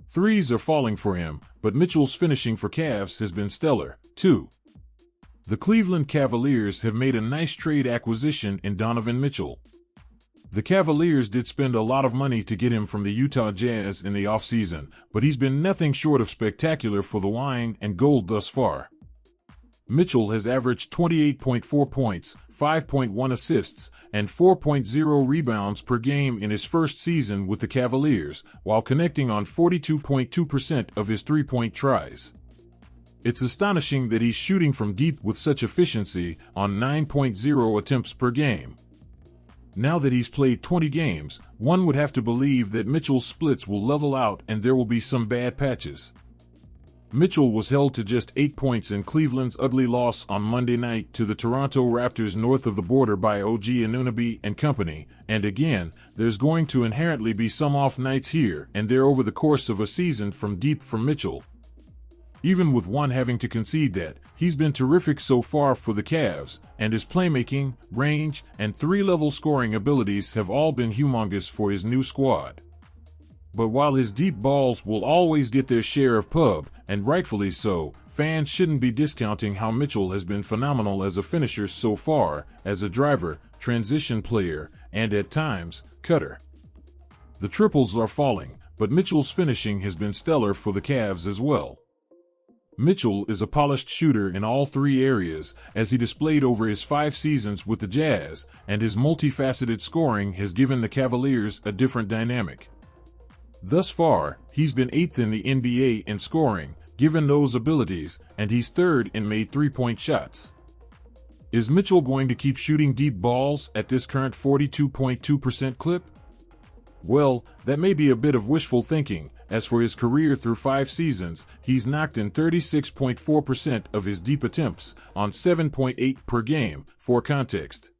Threes are falling for him, but Mitchell's finishing for Cavs has been stellar, too. The Cleveland Cavaliers have made a nice trade acquisition in Donovan Mitchell. The Cavaliers did spend a lot of money to get him from the Utah Jazz in the offseason, but he's been nothing short of spectacular for the wine and gold thus far. Mitchell has averaged 28.4 points, 5.1 assists, and 4.0 rebounds per game in his first season with the Cavaliers, while connecting on 42.2% of his three-point tries. It's astonishing that he's shooting from deep with such efficiency on 9.0 attempts per game. Now that he's played 20 games, one would have to believe that Mitchell's splits will level out and there will be some bad patches. Mitchell was held to just 8 points in Cleveland's ugly loss on Monday night to the Toronto Raptors north of the border by OG Anunoby and company, and again, there's going to inherently be some off nights here and there over the course of a season from deep from Mitchell. Even with one having to concede that, he's been terrific so far for the Cavs, and his playmaking, range, and three-level scoring abilities have all been humongous for his new squad. But while his deep balls will always get their share of pub, and rightfully so, fans shouldn't be discounting how Mitchell has been phenomenal as a finisher so far, as a driver, transition player, and at times, cutter. The triples are falling, but Mitchell's finishing has been stellar for the Cavs as well. Mitchell is a polished shooter in all three areas, as he displayed over his 5 seasons with the Jazz, and his multifaceted scoring has given the Cavaliers a different dynamic. Thus far, he's been 8th in the NBA in scoring, given those abilities, and he's 3rd in made three-point shots. Is Mitchell going to keep shooting deep balls at this current 42.2% clip? Well, that may be a bit of wishful thinking. As for his career through 5 seasons, he's knocked in 36.4% of his deep attempts, on 7.8 per game, for context.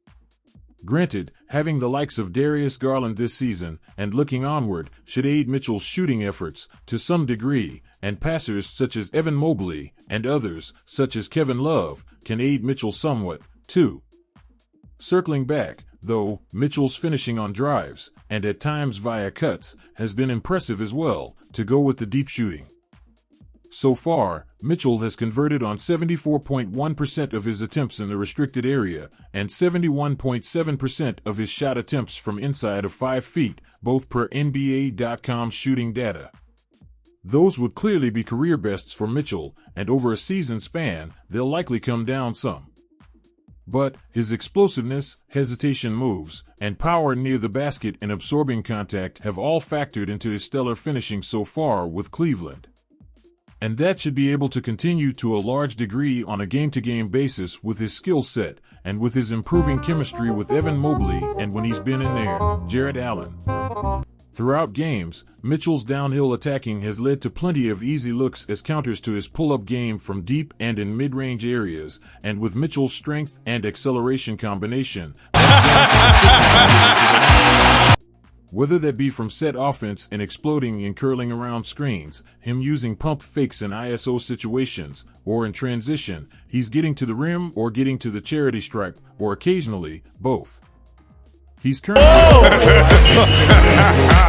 Granted, having the likes of Darius Garland this season, and looking onward, should aid Mitchell's shooting efforts, to some degree, and passers such as Evan Mobley, and others, such as Kevin Love, can aid Mitchell somewhat, too. Circling back, though, Mitchell's finishing on drives, and at times via cuts, has been impressive as well, to go with the deep shooting. So far, Mitchell has converted on 74.1% of his attempts in the restricted area, and 71.7% of his shot attempts from inside of 5 feet, both per NBA.com shooting data. Those would clearly be career bests for Mitchell, and over a season span, they'll likely come down some. But his explosiveness, hesitation moves, and power near the basket and absorbing contact have all factored into his stellar finishing so far with Cleveland. And that should be able to continue to a large degree on a game-to-game basis with his skill set, and with his improving chemistry with Evan Mobley and when he's been in there, Jarrett Allen. Throughout games, Mitchell's downhill attacking has led to plenty of easy looks as counters to his pull-up game from deep and in mid-range areas, and with Mitchell's strength and acceleration combination, whether that be from set offense and exploding and curling around screens, him using pump fakes in ISO situations, or in transition, he's getting to the rim or getting to the charity stripe, or occasionally, both. He's currently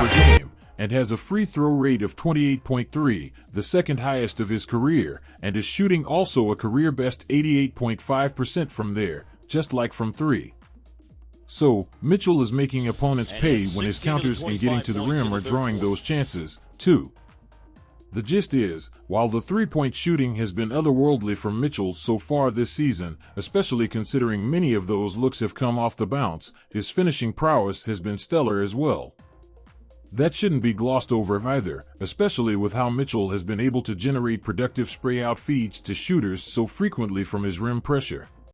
per game, and has a free throw rate of 28.3, the second highest of his career, and is shooting also a career-best 88.5% from there, just like from 3. So, Mitchell is making opponents pay when his counters and getting to the rim are drawing those chances, too. The gist is, while the three-point shooting has been otherworldly from Mitchell so far this season, especially considering many of those looks have come off the bounce, his finishing prowess has been stellar as well. That shouldn't be glossed over either, especially with how Mitchell has been able to generate productive spray-out feeds to shooters so frequently from his rim pressure.